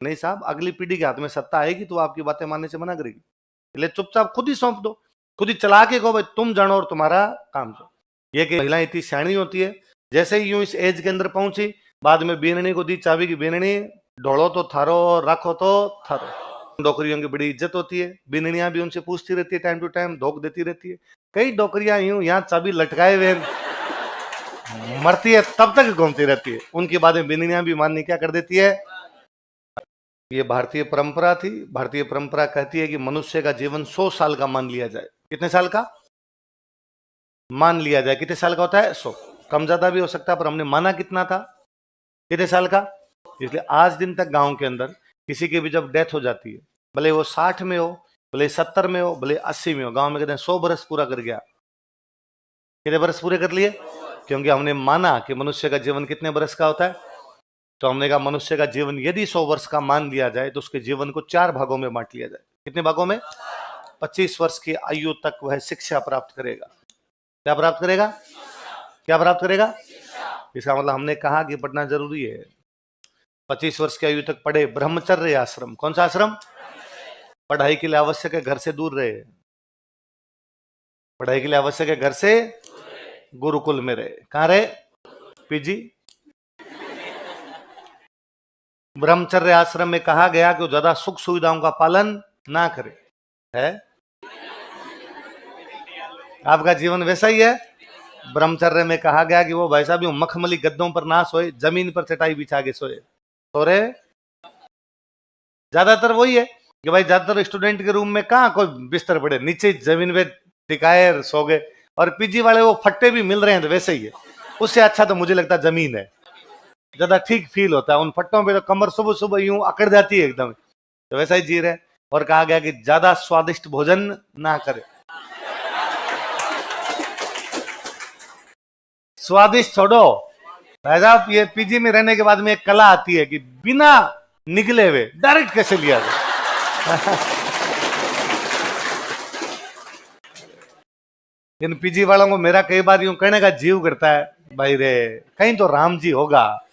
नहीं साहब, अगली पीढ़ी के हाथ में सत्ता आएगी तो आपकी बातें मानने से मना करेगी। इसलिए चुपचाप खुद ही सौंप दो, खुद ही चला के कहो भाई तुम जानो और तुम्हारा काम जो। ये कि महिलाएं इतनी सियाणी होती है, जैसे ही यूं इस एज के अंदर पहुंची, बाद में बीननी को दी चाबी की बीननी, ढोलो तो थारो रखो तो थारो। डोकरियों की बड़ी इज्जत होती है, बीननियां भी उनसे पूछती रहती है, टाइम टू टाइम धोख देती रहती है। कई डोकरियां यूं यहाँ चाबी लटकाए हुए मरती है, तब तक घूमती रहती है। उनकी बातें बीननियां भी माननी क्या कर देती है। ये भारतीय परंपरा थी। भारतीय परंपरा कहती है कि मनुष्य का जीवन 100 साल का मान लिया जाए। कितने साल का मान लिया जाए? कितने साल का होता है? 100। कम ज्यादा भी हो सकता है, पर हमने माना कितना था? कितने साल का? इसलिए आज दिन तक गांव के अंदर किसी की भी जब डेथ हो जाती है, भले वो 60 में हो, भले 70 में हो, भले 80 में हो, गांव में कहते हैं 100 बरस पूरा कर गया। कितने बरस पूरे कर लिए? क्योंकि हमने माना कि मनुष्य का जीवन कितने बरस का होता है। तो हमने कहा मनुष्य का जीवन यदि 100 वर्ष का मान लिया जाए तो उसके जीवन को 4 भागों में बांट लिया जाए। कितने भागों में? 25 वर्ष की आयु तक वह शिक्षा प्राप्त करेगा। क्या प्राप्त करेगा? क्या प्राप्त करेगा? इसका मतलब हमने कहा कि पढ़ना जरूरी है। 25 वर्ष की आयु तक पढ़े, ब्रह्मचर्य आश्रम। कौन सा आश्रम? पढ़ाई के लिए आवश्यक है घर से दूर रहे, पढ़ाई के लिए आवश्यक है घर से गुरुकुल में रहे। कहां रहे? पीजी। ब्रह्मचर्य आश्रम में कहा गया कि वो ज्यादा सुख सुविधाओं का पालन ना करे। है आपका जीवन वैसा ही है। ब्रह्मचर्य में कहा गया कि वो भाई साहब यूं मखमली गद्दों पर ना सोए, जमीन पर चटाई बिछा के सोए। सो रहे ज्यादातर वही है कि भाई ज्यादातर स्टूडेंट के रूम में कहाँ कोई बिस्तर पड़े, नीचे जमीन पे टिकाए सो गए। और पीजी वाले वो फट्टे भी मिल रहे हैं तो वैसे ही है। उससे अच्छा तो मुझे लगता है जमीन है, ज्यादा ठीक फील होता है। उन फट्टों पे तो कमर सुबह सुबह यूं अकड़ जाती है एकदम, तो वैसा ही जी रहे। और कहा गया कि ज्यादा स्वादिष्ट भोजन ना करे। स्वादिष्ट छोड़ो भाई साहब, ये पीजी में रहने के बाद में एक कला आती है कि बिना निकले हुए डायरेक्ट कैसे लिया जाए। इन पीजी वालों को मेरा कई बार यूं कहने का जीव करता है, भाई रे कहीं तो राम जी होगा,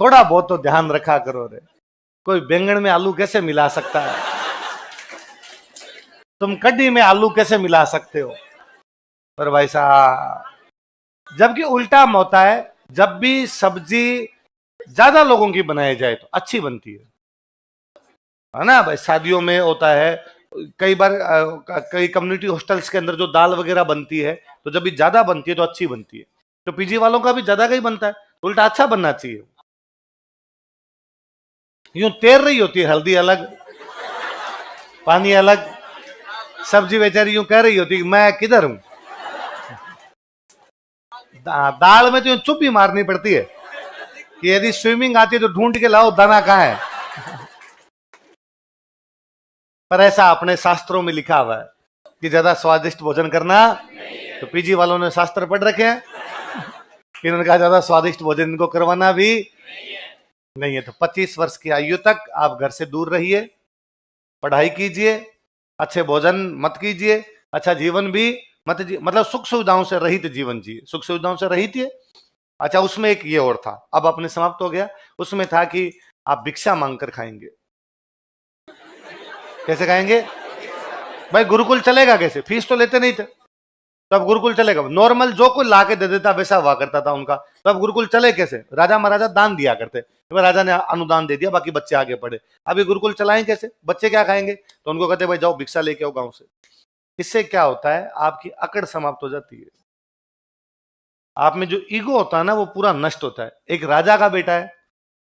थोड़ा बहुत तो ध्यान रखा करो रे। कोई बैंगन में आलू कैसे मिला सकता है? तुम कड्डी में आलू कैसे मिला सकते हो? पर भाई साहब जबकि उल्टा होता है, जब भी सब्जी ज्यादा लोगों की बनाई जाए तो अच्छी बनती है ना भाई। शादियों में होता है कई बार, कई कम्युनिटी हॉस्टल्स के अंदर जो दाल वगैरह बनती है, तो जब भी ज्यादा बनती है तो अच्छी बनती है। तो पीजी वालों का भी ज्यादा का ही बनता है, तो उल्टा अच्छा बनना चाहिए। यूं तैर रही होती है, हल्दी अलग, पानी अलग, सब्जी बेचारी यूं कह रही होती है मैं किधर हूं। दाल में तो चुप ही मारनी पड़ती है कि यदि स्विमिंग आती है तो ढूंढ के लाओ दाना कहां है। पर ऐसा अपने शास्त्रों में लिखा हुआ है कि ज्यादा स्वादिष्ट भोजन करना। तो पीजी वालों ने शास्त्र पढ़ रखे हैं, इन्होंने कहा ज्यादा स्वादिष्ट भोजन इनको करवाना भी नहीं है। तो 25 वर्ष की आयु तक आप घर से दूर रहिए, पढ़ाई कीजिए, अच्छे भोजन मत कीजिए, अच्छा जीवन भी मत मतलब सुख सुविधाओं से रहित जीवन जिए। सुख सुविधाओं से रहित है। अच्छा उसमें एक ये और था, अब अपने समाप्त हो गया। उसमें था कि आप भिक्षा मांगकर खाएंगे। कैसे खाएंगे भाई? गुरुकुल चलेगा कैसे? फीस तो लेते नहीं थे, तो अब गुरुकुल चलेगा? नॉर्मल जो कोई ला के दे देता वैसा हुआ करता था उनका, तो अब गुरुकुल चले कैसे? राजा महाराजा दान दिया करते, राजा ने अनुदान दे दिया, बाकी बच्चे आगे पढ़े। अभी गुरुकुल चलाएं कैसे? बच्चे क्या खाएंगे? तो उनको कहते भाई जाओ भिक्षा लेके आओ गांव से। इससे क्या होता है, आपकी अकड़ समाप्त हो जाती है। आप में जो ईगो होता है ना वो पूरा नष्ट होता है। एक राजा का बेटा है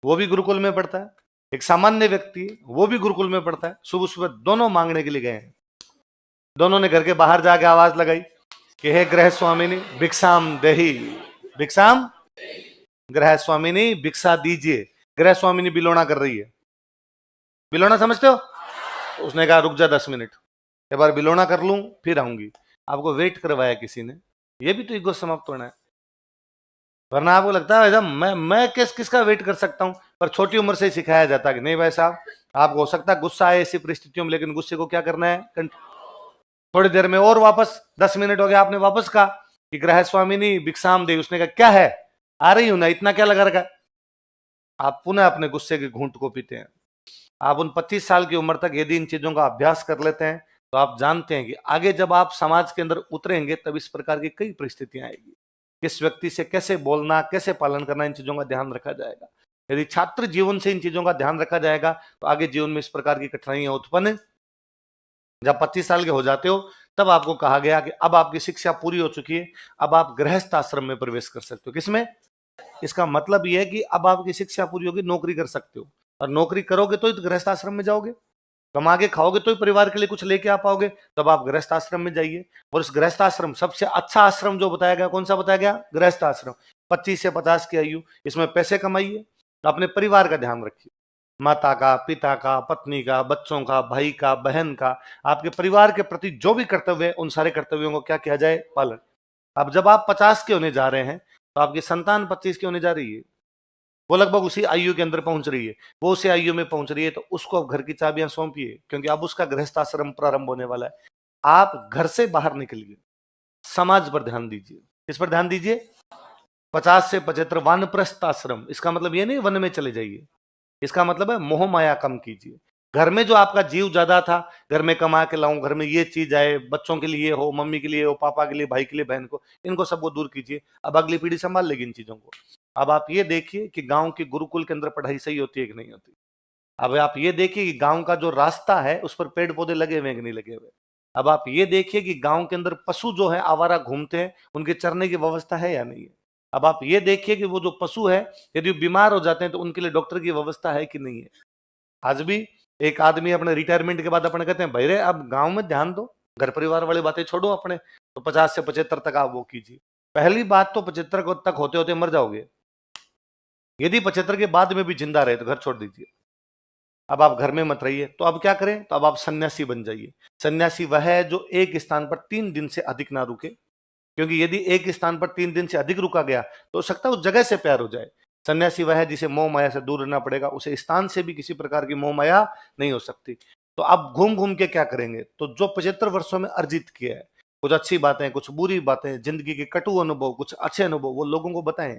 वो भी गुरुकुल में पढ़ता है, एक सामान्य व्यक्ति है वो भी गुरुकुल में पढ़ता है। सुबह सुबह दोनों मांगने के लिए गए हैं। दोनों ने घर के बाहर जाके आवाज लगाई कि हे गृह स्वामिनी भिक्षाम देही, भिक्षाम, गृह स्वामिनी भिक्षा दीजिए। गृह स्वामिनी बिलोना कर रही है। बिलोना समझते हो? उसने कहा रुक जा 10 मिनट, एक बार बिलोना कर लूं फिर आऊंगी। आपको वेट करवाया किसी ने, ये भी तो ईगो समाप्त होना है। वरना आपको लगता है मैं किसका वेट कर सकता हूं। पर छोटी उम्र से ही सिखाया जाता है कि नहीं भाई साहब, आपको हो सकता है गुस्सा आए ऐसी परिस्थितियों में, लेकिन गुस्से को क्या करना है, थोड़ी देर में और वापस 10 मिनट हो गया, आपने वापस कहा कि गृह स्वामिनी भिक्षाम दे। उसने कहा क्या है, आ रही हूं ना, इतना क्या लगा रखा। आप पुनः अपने गुस्से के घूंट को पीते हैं। आप उन 25 साल की उम्र तक यदि इन चीजों का अभ्यास कर लेते हैं तो आप जानते हैं कि आगे जब आप समाज के अंदर उतरेंगे तब इस प्रकार की कई परिस्थितियां आएगी। किस व्यक्ति से कैसे बोलना, कैसे पालन करना, इन चीजों का ध्यान रखा जाएगा। यदि छात्र जीवन से इन चीजों का ध्यान रखा जाएगा तो आगे जीवन में इस प्रकार की कठिनाइयां उत्पन्न, जब 25 साल के हो जाते हो तब आपको कहा गया कि अब आपकी शिक्षा पूरी हो चुकी है, अब आप गृहस्थ आश्रम में प्रवेश कर सकते हो। किसमें? इसका मतलब यह है कि अब आपकी शिक्षा पूरी होगी, नौकरी कर सकते हो, और नौकरी करोगे तो ही तो गृहस्थ आश्रम में जाओगे, कमा के खाओगे तो ही परिवार के लिए कुछ लेके आ पाओगे। तब आप गृहस्थ आश्रम में जाइए। और इस गृहस्थ आश्रम, सबसे अच्छा आश्रम जो बताया गया, कौन सा बताया गया? गृहस्थ आश्रम। 25 से 50 की आयु, इसमें पैसे कमाइए, अपने परिवार का ध्यान रखिए, माता का, पिता का, पत्नी का, बच्चों का, भाई का, बहन का, आपके परिवार के प्रति जो भी कर्तव्य है उन सारे कर्तव्यों को क्या किया जाए? पालन। अब जब आप 50 के होने जा रहे हैं तो आपकी संतान 25 की होने जा रही है, वो लगभग उसी आयु के अंदर पहुंच रही है, वो उसी आयु में पहुंच रही है, तो उसको अब घर की चाबियां सौंपिए, क्योंकि अब उसका गृहस्थाश्रम प्रारंभ होने वाला है। आप घर से बाहर निकलिए, समाज पर ध्यान दीजिए। किस पर ध्यान दीजिए? 50 से 75 वानप्रस्थ आश्रम। इसका मतलब ये नहीं वन में चले जाइए, इसका मतलब है मोह माया कम कीजिए। घर में जो आपका जीव ज्यादा था, घर में कमा के लाऊं, घर में ये चीज आए, बच्चों के लिए हो, मम्मी के लिए हो, पापा के लिए, भाई के लिए, बहन को, इनको सबको दूर कीजिए। अब अगली पीढ़ी संभाल लेगी इन चीजों को। अब आप ये देखिए कि गांव के गुरुकुल के अंदर पढ़ाई सही होती है कि नहीं होती। अब आप ये देखिए कि गांव का जो रास्ता है उस पर पेड़ पौधे लगे हुए हैं कि नहीं लगे हुए। अब आप ये देखिए कि गांव के अंदर पशु जो है आवारा घूमते हैं, उनके चरने की व्यवस्था है या नहीं है। अब आप ये देखिए कि वो जो पशु है, यदि वो बीमार हो जाते हैं तो उनके लिए डॉक्टर की व्यवस्था है कि नहीं है। आज भी एक आदमी अपने रिटायरमेंट के बाद अपने कहते हैं, भाई रे अब गांव में ध्यान दो, घर परिवार वाली बातें छोड़ो अपने, तो 50 से 75 तक आप वो कीजिए। पहली बात तो 75 तक होते होते मर जाओगे। यदि 75 के बाद में भी जिंदा रहे तो घर छोड़ दीजिए। अब आप घर में मत रहिए, तो अब क्या करें? तो अब आप सन्यासी बन जाइए। सन्यासी वह है जो एक स्थान पर 3 दिन से अधिक ना रुके, क्योंकि यदि एक स्थान पर 3 दिन से अधिक रुका गया तो हो सकता है उस जगह से प्यार हो जाए। सन्यासी वह है जिसे मोह माया से दूर रहना पड़ेगा, उसे स्थान से भी किसी प्रकार की मोह माया नहीं हो सकती। तो अब घूम घूम के क्या करेंगे? तो जो 75 वर्षों में अर्जित किया है, कुछ अच्छी बातें, कुछ बुरी बातें, जिंदगी के कटु अनुभव, कुछ अच्छे अनुभव, वो लोगों को बताएं,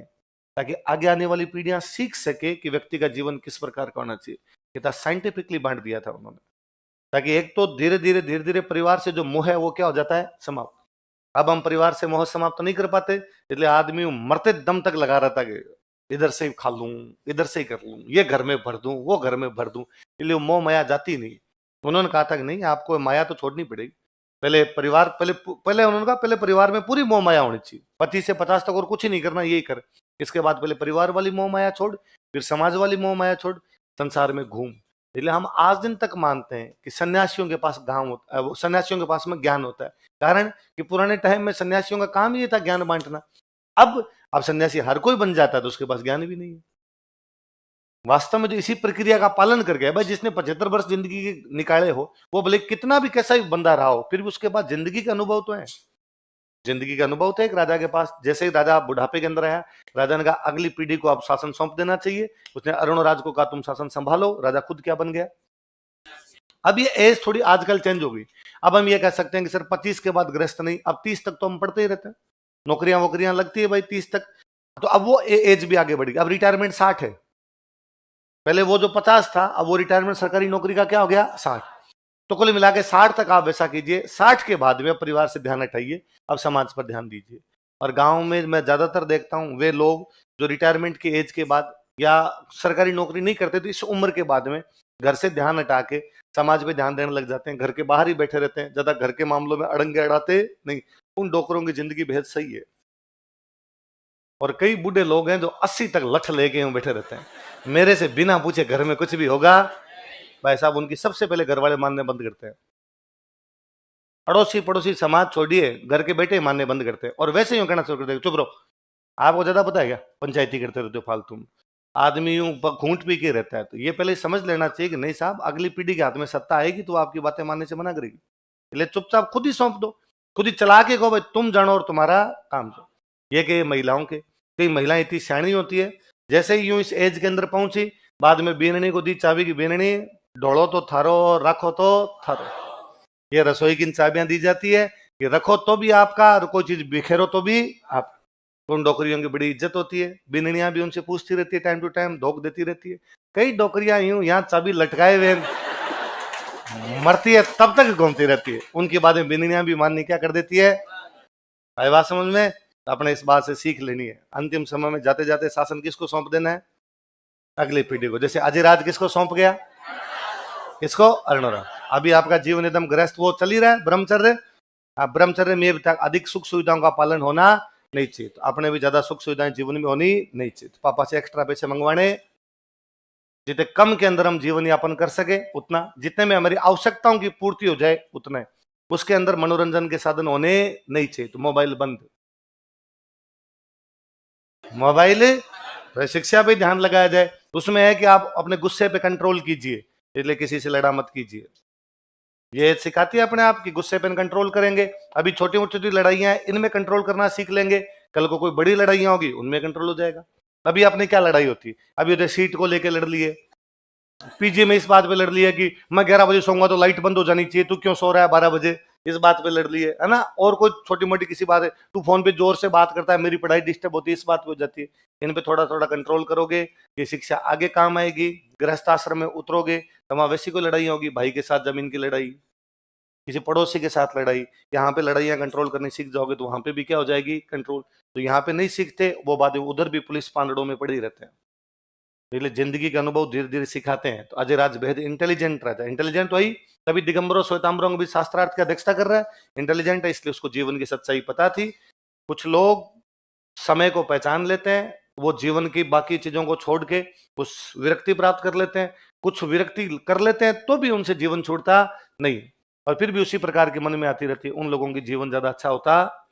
ताकि आगे आने वाली पीढ़ियां सीख सके कि व्यक्ति का जीवन किस प्रकार का होना चाहिए। कितना साइंटिफिकली बांट दिया था उन्होंने, ताकि एक तो धीरे धीरे परिवार से जो मोह है वो क्या हो जाता है? समाप्त। अब हम परिवार से मोह समाप्त नहीं कर पाते, इसलिए आदमी मरते दम तक लगा रहता कि इधर से ही खा लूं, इधर से ही कर लूं, ये घर में भर दूं, वो घर में भर दूं, इसलिए मोह माया जाती नहीं। उन्होंने कहा था कि नहीं, आपको माया तो छोड़नी पड़ेगी। पहले परिवार, पहले पहले उन्होंने कहा पहले परिवार में पूरी मोह माया होनी चाहिए, 25 से 50 तक और कुछ ही नहीं करना, यही कर। इसके बाद पहले परिवार वाली मोह माया छोड़, फिर समाज वाली मोह माया छोड़, संसार में घूम। इसलिए हम आज दिन तक मानते हैं कि सन्यासियों के पास सन्यासियों के पास में ज्ञान होता है। कारण कि पुराने टाइम में सन्यासियों का काम ही था ज्ञान बांटना। अब सन्यासी हर कोई बन जाता है तो उसके पास ज्ञान भी नहीं है। वास्तव में जो इसी प्रक्रिया का पालन कर गया भाई, जिसने 75 वर्ष जिंदगी के निकाले हो, वो भले कितना भी कैसा भी बंदा रहा हो, फिर भी उसके पास जिंदगी का अनुभव तो है। जिंदगी का अनुभव था एक राजा के पास। जैसे ही राजा बुढ़ापे के अंदर आया, राजा ने कहा अगली पीढ़ी को आप शासन सौंप देना चाहिए। उसने अरुणराज को कहा तुम शासन संभालो। राजा खुद क्या बन गया? अब ये एज थोड़ी आजकल चेंज हो गई। अब हम ये कह सकते हैं कि सर 25 के बाद गृहस्थ नहीं, अब 30 तक तो हम पढ़ते ही रहते हैं, नौकरियां वोकरियां लगती है भाई 30 तक। तो अब वो एज भी आगे बढ़ी, अब रिटायरमेंट 60 है। पहले वो जो 50 था, अब वो रिटायरमेंट सरकारी नौकरी का क्या हो गया? 60। तो कुल मिला के 60 तक आप वैसा कीजिए। 60 के बाद में परिवार से ध्यान हटाइए, अब समाज पर ध्यान दीजिए। और गांव में मैं ज्यादातर देखता हूं वे लोग जो रिटायरमेंट की एज के बाद या सरकारी नौकरी नहीं करते, तो इस उम्र के बाद में घर से ध्यान हटा के समाज पे ध्यान देने लग जाते हैं, घर के बाहर ही बैठे रहते हैं, ज्यादा घर के मामलों में अड़ंगे अड़ाते नहीं। उन डोकरों की जिंदगी बेहद सही है। और कई बूढ़े लोग हैं जो 80 तक लठ लेके बैठे रहते हैं, मेरे से बिना पूछे घर में कुछ भी होगा, भाई साहब उनकी सबसे पहले घर वाले मानने बंद करते हैं। अड़ोसी पड़ोसी समाज छोड़िए, घर के बेटे मानने बंद करते हैं। और वैसे ही कहना शुरू करते हैं चुप रहो, आपको ज्यादा पता है क्या, पंचायती करते रहते हो फालतू में। आदमी यूं घूंट पी के रहता है। तो ये पहले समझ लेना चाहिए कि नहीं साहब, अगली पीढ़ी के हाथ में सत्ता आएगी तो आपकी बातें मानने से मना करेगी। इसलिए चुपचाप खुद ही सौंप दो, खुद ही चला के कहो भाई तुम जानो और तुम्हारा काम जो। ये कि महिलाओं के, कई महिलाएं इतनी सयानी होती है, जैसे ही यूं इस एज के अंदर पहुंची, बाद में बीननी को दी चाबी की, बीननी ढोलो तो थारो, रखो तो थारो। ये रसोई की चाबियां दी जाती है कि रखो तो भी आपका और कोई चीज बिखेरो तो भी आप। उन डोकरियों की बड़ी इज्जत होती है, बिननियां भी उनसे पूछती रहती है, टाइम टू टाइम धोख देती रहती है। कई डोकरियां यूं यहाँ चाबी लटकाए हुए मरती है तब तक घूमती रहती है। उनकी बातें बिनिया भी माननी क्या कर देती है। आई बात समझ में। अपने इस बात से सीख लेनी है। अंतिम समय में जाते जाते शासन किसको सौंप देना है, अगली पीढ़ी को। जैसे अजयराज किसको सौंप गया, किसको, अरुणोरा। अभी आपका जीवन एकदम ग्रस्त वो चल ही रहा है, ब्रह्मचर्य। ब्रह्मचर्य में भी अधिक सुख सुविधाओं का पालन होना नहीं चाहिए। तो अपने भी ज्यादा सुख सुविधाएं जीवन में होनी नहीं चाहिए। तो पापा से एक्स्ट्रा पैसे मंगवाने, जितने कम के अंदर हम जीवन यापन कर सके उतना, जितने में हमारी आवश्यकताओं की पूर्ति हो जाए उतना, उसके अंदर मनोरंजन के साधन होने नहीं चाहिए। तो मोबाइल बंद, मोबाइल शिक्षा पे ध्यान लगाया जाए। उसमें है कि आप अपने गुस्से पे कंट्रोल कीजिए, इसलिए किसी से लड़ा मत कीजिए। ये सिखाती है अपने आप की गुस्से पे कंट्रोल करेंगे। अभी छोटी छोटी लड़ाइयां हैं, इनमें कंट्रोल करना सीख लेंगे, कल को कोई बड़ी लड़ाइयां होगी उनमें कंट्रोल हो जाएगा। अभी आपने क्या लड़ाई होती, अभी उधर सीट को लेके लड़ लिए, पीजी में इस बात पे लड़ लिया कि मैं 11 बजे सोऊंगा तो लाइट बंद हो जानी चाहिए, तू क्यों सो रहा है 12 बजे, इस बात पे लड़ लिए, है ना। और कोई छोटी मोटी किसी बात है, तू फोन पे जोर से बात करता है, मेरी पढ़ाई डिस्टर्ब होती है, इस बात पे हो जाती है। इन पे थोड़ा थोड़ा कंट्रोल करोगे, ये शिक्षा आगे काम आएगी। गृहस्थ आश्रम में उतरोगे तो वहां वैसी कोई लड़ाई होगी, भाई के साथ जमीन की लड़ाई, किसी पड़ोसी के साथ लड़ाई, यहाँ पे लड़ाइयाँ कंट्रोल करनी सीख जाओगे तो वहां पे भी क्या हो जाएगी, कंट्रोल। तो यहाँ पे नहीं सीखते वो बातें, उधर भी पुलिस पांदड़ों में पड़े रहते हैं। इसलिए जिंदगी के अनुभव धीरे धीरे सिखाते हैं। तो अजय राज बेहद इंटेलिजेंट रहता है। इंटेलिजेंट वही, तभी दिगंबरों श्वेतांबरों भी शास्त्रार्थ की अध्यक्षता कर रहा है। इंटेलिजेंट है इसलिए उसको जीवन की सच्चाई पता थी। कुछ लोग समय को पहचान लेते हैं, वो जीवन की बाकी चीजों को छोड़ के उस विरक्ति प्राप्त कर लेते हैं। कुछ विरक्ति कर लेते हैं तो भी उनसे जीवन छूटता नहीं, और फिर भी उसी प्रकार के मन में आती रहती है, उन लोगों की जीवन ज्यादा अच्छा होता